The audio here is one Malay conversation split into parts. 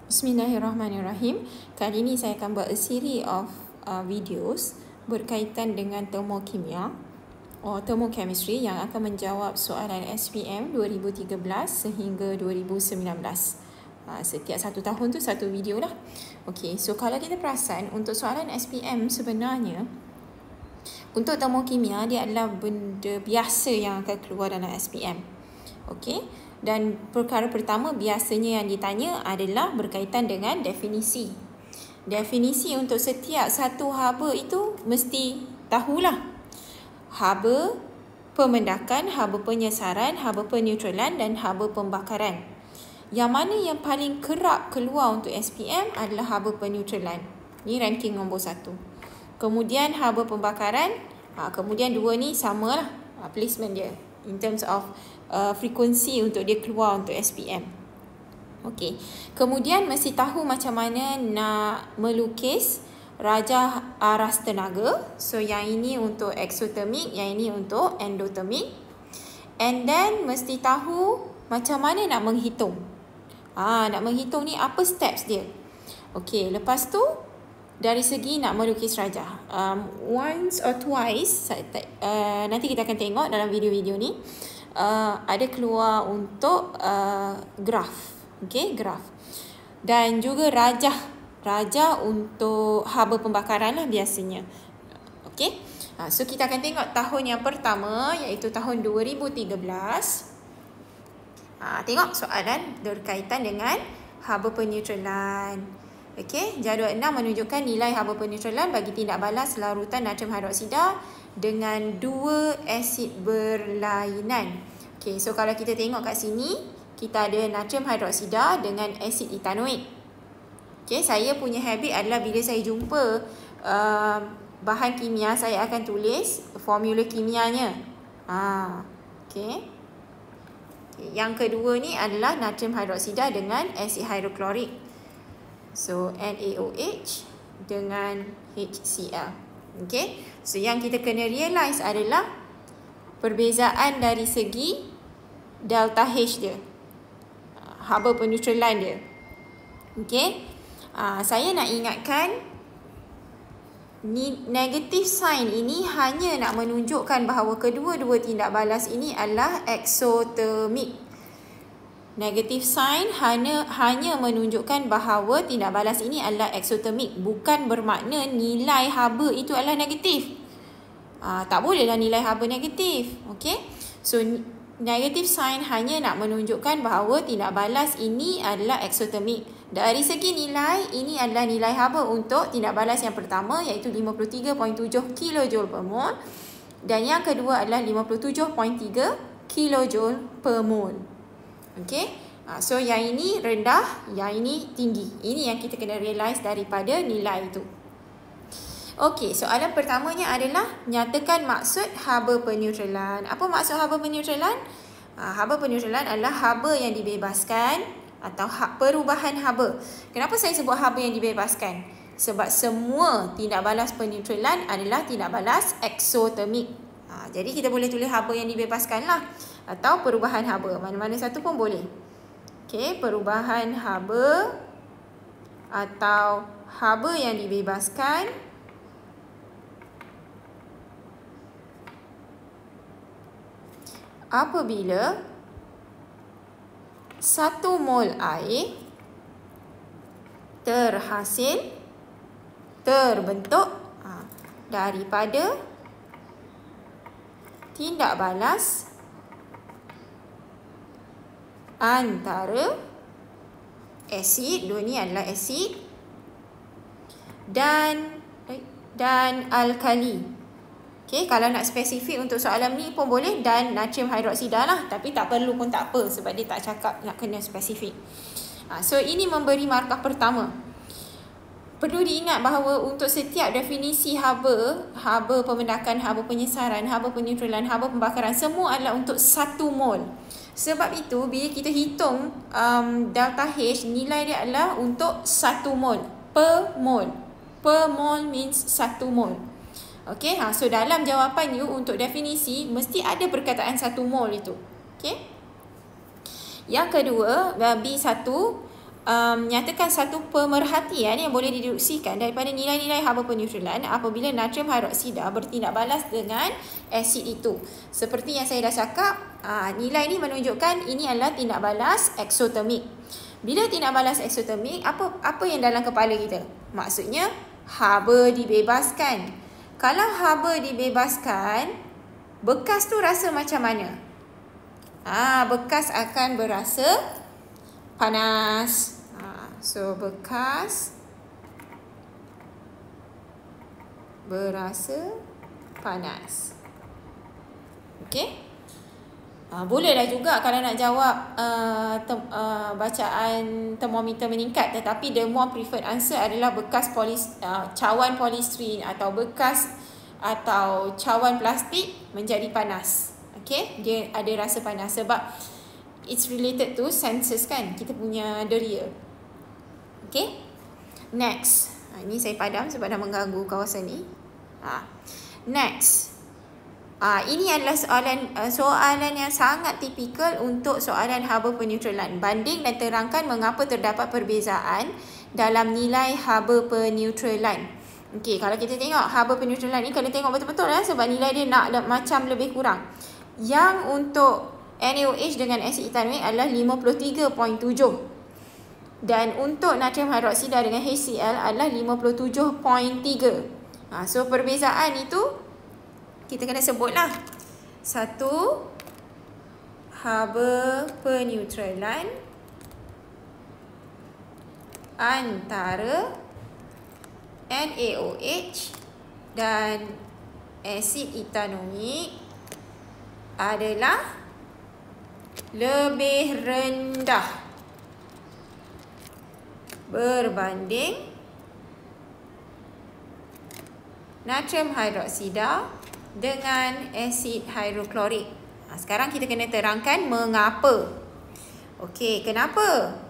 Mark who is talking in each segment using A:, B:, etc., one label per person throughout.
A: Bismillahirrahmanirrahim. Kali ini saya akan buat a series of videos berkaitan dengan termokimia atau thermochemistry yang akan menjawab soalan SPM 2013 sehingga 2019. Setiap satu tahun tu satu video lah. Okey, so kalau kita perasan untuk soalan SPM sebenarnya untuk termokimia dia adalah benda biasa yang akan keluar dalam SPM. Okey. Dan perkara pertama biasanya yang ditanya adalah berkaitan dengan definisi. Definisi untuk setiap satu haba itu mesti tahulah. Haba pemendakan, haba penyesaran, haba peneutralan dan haba pembakaran. Yang mana yang paling kerap keluar untuk SPM adalah haba peneutralan. Ini ranking nombor 1. Kemudian haba pembakaran, kemudian 2 ni samalah placement dia in terms of frekuensi untuk dia keluar untuk SPM. Okey. Kemudian mesti tahu macam mana nak melukis rajah aras tenaga. So yang ini untuk exothermic, yang ini untuk endothermic. And then mesti tahu macam mana nak menghitung. Nak menghitung ni apa steps dia. Okey, lepas tu dari segi nak melukis rajah. Once or twice nanti kita akan tengok dalam video-video ni ada keluar untuk graf. Okey, graf. Dan juga rajah untuk haba pembakaran lah biasanya. Okey. So kita akan tengok tahun yang pertama iaitu tahun 2013. Tengok soalan berkaitan dengan haba peneutralan. Okey, jadual 6 menunjukkan nilai haba peneutralan bagi tindak balas larutan natrium hidroksida dengan 2 asid berlainan. Okey, so kalau kita tengok kat sini, kita ada natrium hidroksida dengan asid etanoik. Okey, saya punya habit adalah bila saya jumpa bahan kimia, saya akan tulis formula kimianya. Okey. Yang kedua ni adalah natrium hidroksida dengan asid hidroklorik. So NaOH dengan HCl. Okey. So yang kita kena realise adalah perbezaan dari segi delta H dia. Haba peneutralan dia. Okey. Saya nak ingatkan negative sign ini hanya nak menunjukkan bahawa kedua-dua tindak balas ini adalah exothermic. Negative sign hanya menunjukkan bahawa tindak balas ini adalah exothermic, bukan bermakna nilai haba itu adalah negatif. Tak bolehlah nilai haba negatif. Okey. So negative sign hanya nak menunjukkan bahawa tindak balas ini adalah exothermic. Dari segi nilai, ini adalah nilai haba untuk tindak balas yang pertama iaitu 53.7 kJ per mol dan yang kedua adalah 57.3 kJ per mol. Okey. So yang ini rendah, yang ini tinggi. Ini yang kita kena realise daripada nilai itu. Okey, soalan pertamanya adalah nyatakan maksud haba peneutralan. Apa maksud haba peneutralan? Haba peneutralan adalah haba yang dibebaskan atau perubahan haba. Kenapa saya sebut haba yang dibebaskan? Sebab semua tindak balas peneutralan adalah tindak balas exothermic. Jadi kita boleh tulis haba yang dibebaskan lah. Atau perubahan haba. Mana-mana satu pun boleh. Okey, perubahan haba atau haba yang dibebaskan apabila 1 mol air terbentuk daripada tindak balas antara asid, dua ni adalah asid dan alkali. Okey, kalau nak spesifik untuk soalan ni pun boleh dan natrium hidroksida lah, tapi tak perlu pun tak apa sebab dia tak cakap nak kena spesifik. So ini memberi markah pertama. Perlu diingat bahawa untuk setiap definisi haba pemendakan, haba penyesaran, haba peneutralan, haba pembakaran, semua adalah untuk 1 mol. Sebab itu bila kita hitung delta H, nilai dia adalah untuk 1 mol per mol. Per mol means 1 mol. Okey, so dalam jawapan you untuk definisi mesti ada perkataan 1 mol itu. Okey. Yang kedua, B1 nyatakan satu pemerhatian yang boleh dideduksikan daripada nilai-nilai haba peneutralan apabila natrium hidroksida bertindak balas dengan asid itu. Seperti yang saya dah cakap, nilai ni menunjukkan ini adalah tindak balas eksotermik. Bila tindak balas eksotermik, apa yang dalam kepala kita? Maksudnya haba dibebaskan. Kalau haba dibebaskan, bekas tu rasa macam mana? Bekas akan berasa panas. So bekas berasa panas. Okey? Bolehlah juga kalau nak jawab bacaan termometer meningkat, tetapi the more preferred answer adalah bekas cawan polistiren atau bekas atau cawan plastik menjadi panas. Okey? Dia ada rasa panas sebab it's related to senses kan, kita punya deria. Okay. Next. Ini saya padam sebab dah mengganggu kawasan ni. Next. Ini adalah soalan yang sangat tipikal untuk soalan haba peneutralan. Banding dan terangkan mengapa terdapat perbezaan dalam nilai haba peneutralan. Okey, kalau kita tengok haba peneutralan ni kena tengok betul-betul sebab nilai dia nak macam lebih kurang. Yang untuk NaOH dengan asid etanoik adalah 53.7. Dan untuk natrium hidroksida dengan HCl adalah 57.3. So perbezaan itu kita kena sebutlah. Satu, haba peneutralan antara NaOH dan asid etanoik adalah lebih rendah berbanding natrium hidroksida dengan asid hidroklorik. Sekarang kita kena terangkan mengapa. Okey, kenapa?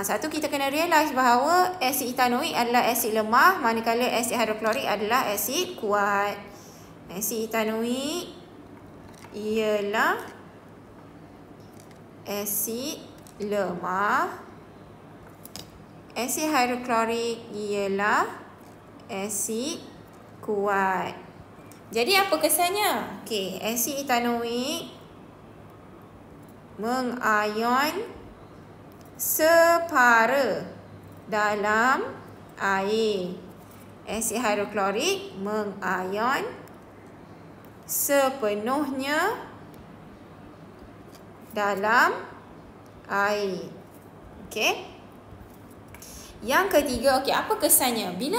A: Satu, kita kena realize bahawa asid etanoik adalah asid lemah, manakala asid hidroklorik adalah asid kuat. Asid etanoik ialah asid lemah. Asid hidroklorik ialah asid kuat. Jadi apa kesannya? Okey, asid etanoik mengayon separa dalam air. Asid hidroklorik mengayon sepenuhnya dalam air. Okey. Yang ketiga, apa kesannya? Bila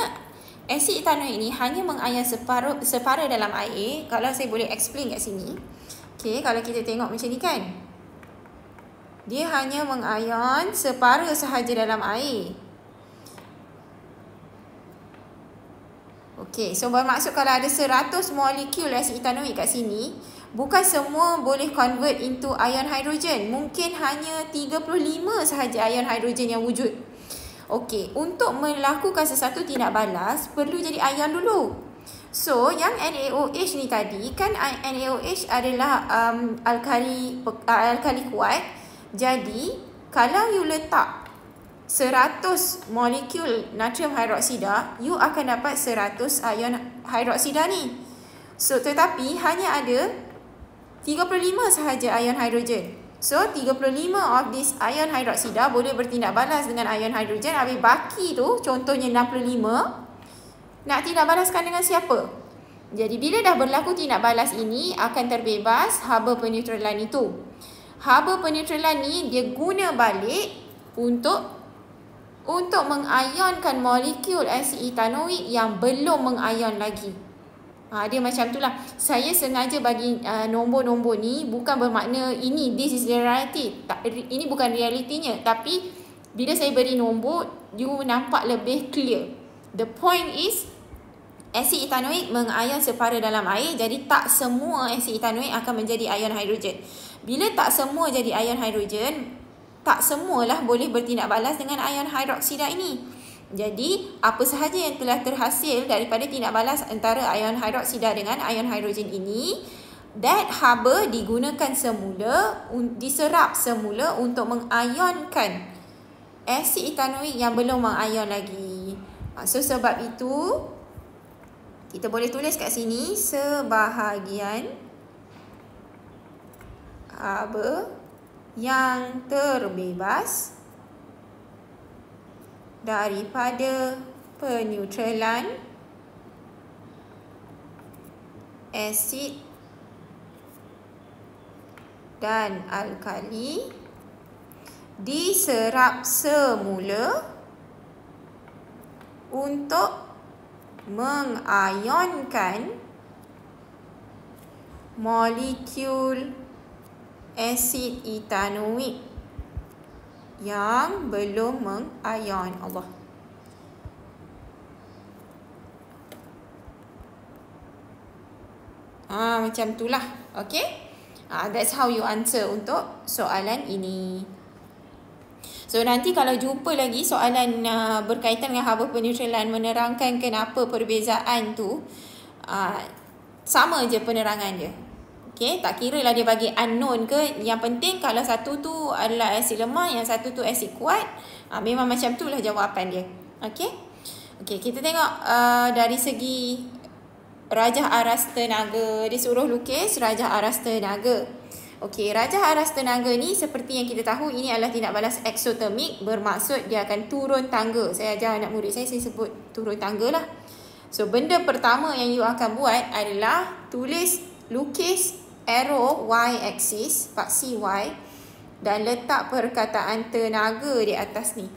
A: asid etanoik ini hanya mengayon separa dalam air, kalau saya boleh explain kat sini. Okey, kalau kita tengok macam ni kan. Dia hanya mengayon separa sahaja dalam air. Okey, so bermaksud kalau ada 100 molekul asid etanoik kat sini, bukan semua boleh convert into ion hidrogen. Mungkin hanya 35 sahaja ion hidrogen yang wujud. Okey, untuk melakukan sesuatu tindak balas, perlu jadi ion dulu. So, yang NaOH ni tadi, kan NaOH adalah alkali kuat. Jadi, kalau you letak 100 molekul natrium hidroksida, you akan dapat 100 ion hidroksida ni. So, tetapi hanya ada 35 sahaja ion hidrogen. So, 35 of this ion hidroksida boleh bertindak balas dengan ion hidrogen. Habis baki tu, contohnya 65, nak tindak balaskan dengan siapa? Jadi, bila dah berlaku tindak balas ini, akan terbebas haba peneutralan itu. Haba peneutralan ni, dia guna balik untuk mengayonkan molekul asid etanoik yang belum mengayon lagi. Dia macam itulah. Saya sengaja bagi nombor-nombor ni bukan bermakna this is the reality. Ini bukan realitinya. Tapi bila saya beri nombor, you nampak lebih clear. The point is, asid etanoik mengayon separa dalam air. Jadi tak semua asid etanoik akan menjadi ion hidrogen. Bila tak semua jadi ion hidrogen, tak semualah boleh bertindak balas dengan ion hidroksida ini. Jadi, apa sahaja yang telah terhasil daripada tindak balas antara ion hidroksida dengan ion hidrogen ini, that haba digunakan semula, diserap semula untuk mengayonkan asid etanoik yang belum mengion lagi. So sebab itu kita boleh tulis kat sini sebahagian haba yang terbebas daripada peneutralan asid dan alkali diserap semula untuk mengionkan molekul asid etanoik yang belum mengion. Allah. Macam itulah. Okay. That's how you answer untuk soalan ini. So nanti kalau jumpa lagi soalan berkaitan dengan haba peneutralan menerangkan kenapa perbezaan tu, sama je penerangan dia. Okay, tak kira lah dia bagi unknown ke. Yang penting kalau satu tu adalah asid lemah, yang satu tu asid kuat, memang macam tu lah jawapan dia. Okay, kita tengok dari segi rajah aras tenaga. Dia suruh lukis rajah aras tenaga. Okey, rajah aras tenaga ni seperti yang kita tahu, ini adalah tindak balas eksotermik, bermaksud dia akan turun tangga. Saya ajar anak murid saya sebut turun tangga lah. So benda pertama yang you akan buat adalah lukis arrow y axis, paksi y, dan letak perkataan tenaga di atas ni.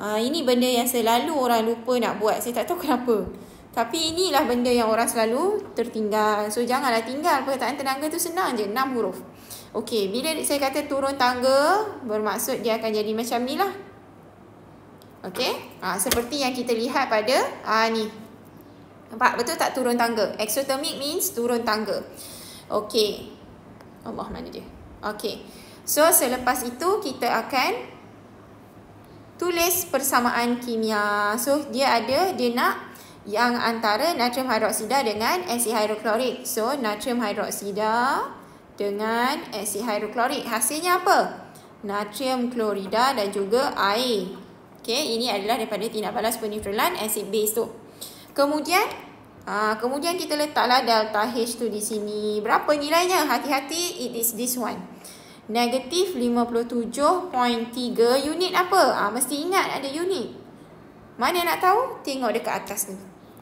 A: Ini benda yang selalu orang lupa nak buat. Saya tak tahu kenapa. Tapi inilah benda yang orang selalu tertinggal. So janganlah tinggal. Perkataan tenaga tu senang je, 6 huruf. Okey, bila saya kata turun tangga, bermaksud dia akan jadi macam ni lah. Okey, seperti yang kita lihat pada ni. Nampak betul tak turun tangga? Exothermic means turun tangga. Okey. Allah, mana dia? Okey. So selepas itu kita akan tulis persamaan kimia. So dia nak yang antara natrium hidroksida dengan asid hidroklorik. So natrium hidroksida dengan asid hidroklorik. Hasilnya apa? Natrium klorida dan juga air. Okey, ini adalah daripada tindak balas peneutralan asid base tu. Kemudian kita letaklah delta H tu di sini. Berapa nilainya? Hati-hati, it is this one. Negatif 57.3 unit apa? Mesti ingat ada unit. Mana nak tahu? Tengok dekat atas ni.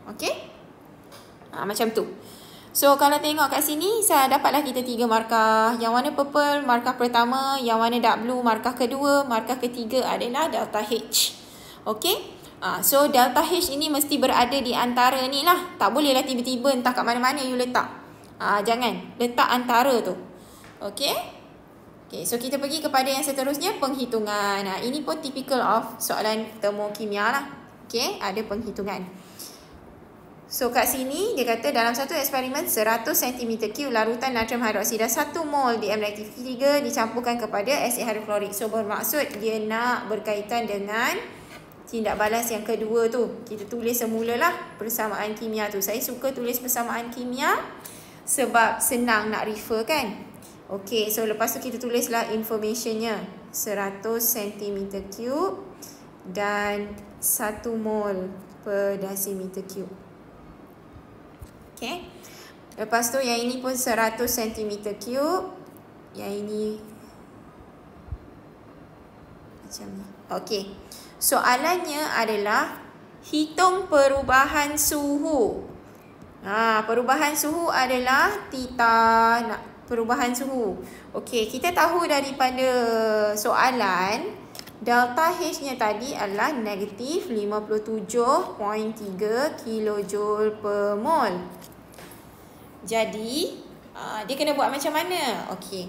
A: Okey? Macam tu. So kalau tengok kat sini, dapatlah kita 3 markah. Yang warna purple markah pertama, yang warna dark blue markah kedua, markah ketiga adalah delta H. Okey? So delta H ini mesti berada di antara ni lah. Tak bolehlah tiba-tiba entah kat mana-mana you letak. Jangan. Letak antara tu. Okey? Okay, so kita pergi kepada yang seterusnya, penghitungan. Ini pun typical of soalan termokimia lah. Okay, ada penghitungan. So kat sini dia kata dalam satu eksperimen 100 cm3 larutan natrium hidroksida 1 mol DM reaktif 3 dicampurkan kepada asid hidroklorik. So bermaksud dia nak berkaitan dengan tindak balas yang kedua tu. Kita tulis semula lah persamaan kimia tu. Saya suka tulis persamaan kimia sebab senang nak refer kan. Okey, so lepas tu kita tulislah informationnya. 100 cm3 dan 1 mol per desimeter cube. Okey. Lepas tu yang ini pun 100 cm3. Yang ini macam ni. Okey. Soalannya adalah hitung perubahan suhu. Perubahan suhu adalah theta. Perubahan suhu. Okey, kita tahu daripada soalan delta H-nya tadi adalah negatif 57.3 kilojoule per mol. Jadi, dia kena buat macam mana? Okey.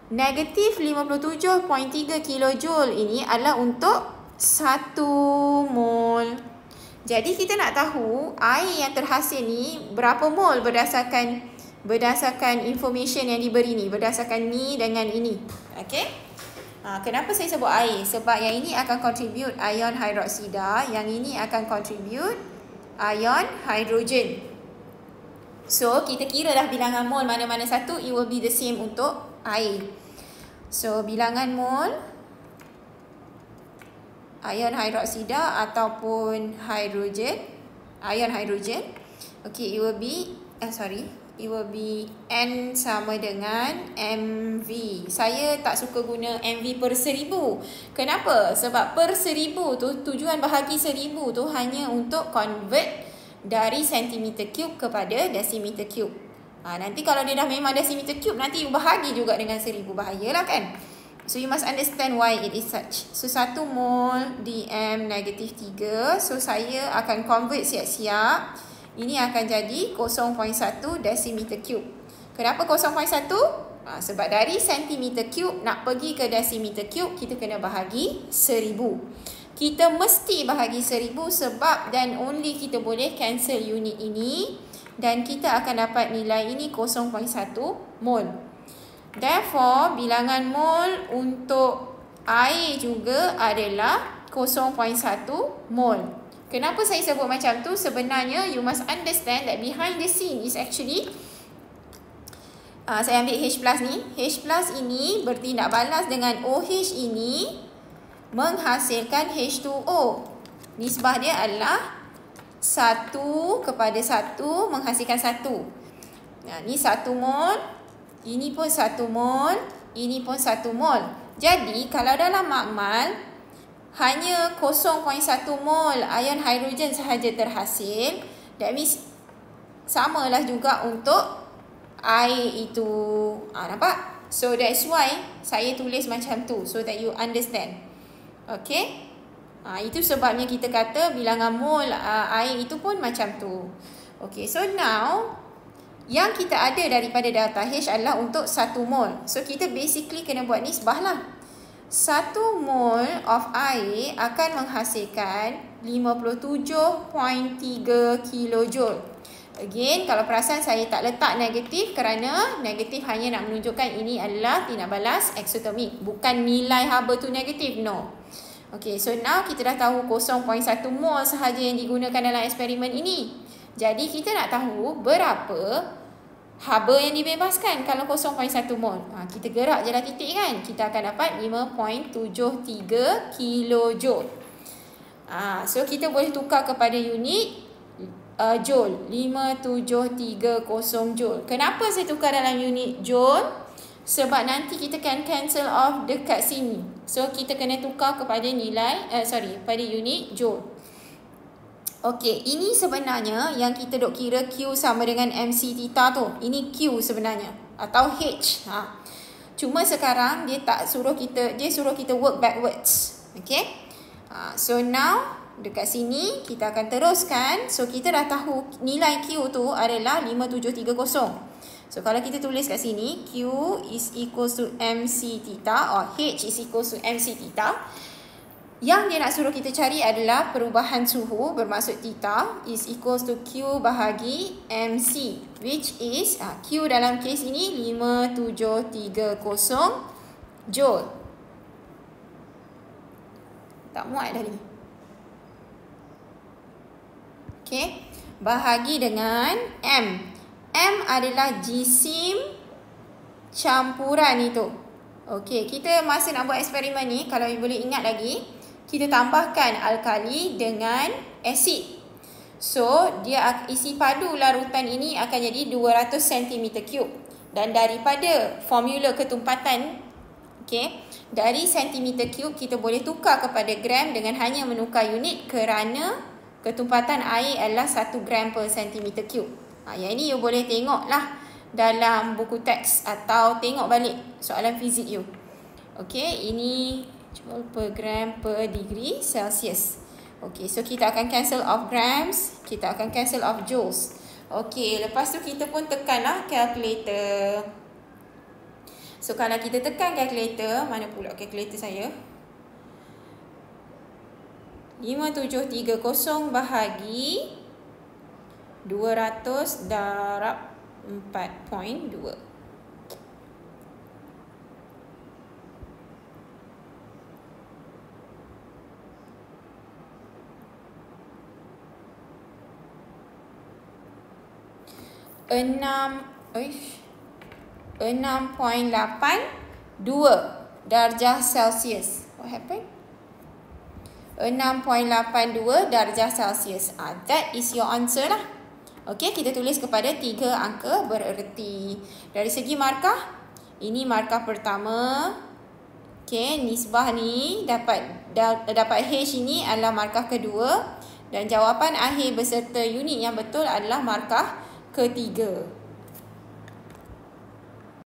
A: Negatif 57.3 kilojoule ini adalah untuk 1 mol. Jadi, kita nak tahu air yang terhasil ni berapa mol berdasarkan information yang diberi ni. Berdasarkan ni dengan ini. Okey. Kenapa saya sebut air? Sebab yang ini akan contribute ion hidroksida, yang ini akan contribute ion hidrogen. So, kita kira dah bilangan mol mana-mana satu, it will be the same untuk air. So, bilangan mol ion hidroksida ataupun ion hidrogen. Okay, it will be N sama dengan MV. Saya tak suka guna MV per 1000. Kenapa? Sebab per 1000 tu, tujuan bahagi 1000 tu hanya untuk convert dari centimeter cube kepada decimeter cube. Nanti kalau dia dah memang decimeter cube, nanti you bahagi juga dengan 1000. Bahayalah kan? So you must understand why it is such. So 1 mol DM -3. So saya akan convert siap-siap. Ini akan jadi 0.1 decimeter cube. Kenapa 0.1? Sebab dari centimeter cube nak pergi ke decimeter cube, kita kena bahagi 1000. Kita mesti bahagi 1000 sebab dan only kita boleh cancel unit ini. Dan kita akan dapat nilai ini 0.1 mol. Therefore, bilangan mol untuk air juga adalah 0.1 mol. Kenapa saya sebut macam tu? Sebenarnya you must understand that behind the scene is actually saya ambil H plus ni. H plus ini bertindak balas dengan OH ini menghasilkan H2O. Nisbah dia adalah 1 kepada 1 menghasilkan 1. Ni 1 mol. Ini pun 1 mol. Ini pun 1 mol. Jadi kalau dalam makmal hanya 0.1 mol ion hidrogen sahaja terhasil. That means samalah juga untuk air itu. Nampak? So that's why saya tulis macam tu, so that you understand. Okay? Itu sebabnya kita kata bilangan mol air itu pun macam tu. Okay, so now yang kita ada daripada delta H adalah untuk 1 mol. So kita basically kena buat nisbah lah. 1 mol of air akan menghasilkan 57.3 kilojoule. Again, kalau perasan saya tak letak negatif kerana negatif hanya nak menunjukkan ini adalah tindak balas eksotermik. Bukan nilai haba tu negatif, no. Okay, so now kita dah tahu 0.1 mol sahaja yang digunakan dalam eksperimen ini. Jadi kita nak tahu berapa haba yang dibebaskan kalau 0.1 mol. Kita gerak je lah titik kan. Kita akan dapat 5.73 kilojoule. So kita boleh tukar kepada unit joule. 5730 joule. Kenapa saya tukar dalam unit joule? Sebab nanti kita can cancel off dekat sini. So kita kena tukar kepada nilai pada unit joule. Okey, ini sebenarnya yang kita dok kira Q sama dengan MC theta tu. Ini Q sebenarnya atau H. Cuma sekarang dia suruh kita work backwards. Okey. So now dekat sini kita akan teruskan. So kita dah tahu nilai Q tu adalah 5730. So kalau kita tulis kat sini, Q is equals to MC theta or H is equals to MC theta. Yang dia nak suruh kita cari adalah perubahan suhu, bermaksud theta is equals to Q bahagi MC, which is Q dalam kes ini 5730 joule. Tak muat dah ni. Okay, bahagi dengan M. M adalah jisim campuran itu. Okay, kita masa nak buat eksperimen ni, kalau you boleh ingat lagi, kita tambahkan alkali dengan asid. So, dia isi padu larutan ini akan jadi 200 cm3. Dan daripada formula ketumpatan, okay, dari cm3 kita boleh tukar kepada gram dengan hanya menukar unit kerana ketumpatan air adalah 1 gram per cm3. Yang ini you boleh tengok lah dalam buku teks atau tengok balik soalan fizik you. Okay, ini joule per gram per degree Celsius. Okay, so kita akan cancel off grams, kita akan cancel off joules. Okay, lepas tu kita pun tekanlah calculator. So kalau kita tekan calculator, mana pula calculator saya? 5730 bahagi 200 darab 4.2. 6.82 darjah Celsius. What happened? 6.82 darjah Celsius. That is your answer lah. Okey, kita tulis kepada 3 angka bererti. Dari segi markah, ini markah pertama. Okey, nisbah ni dapat H ini adalah markah kedua dan jawapan akhir beserta unit yang betul adalah markah ketiga.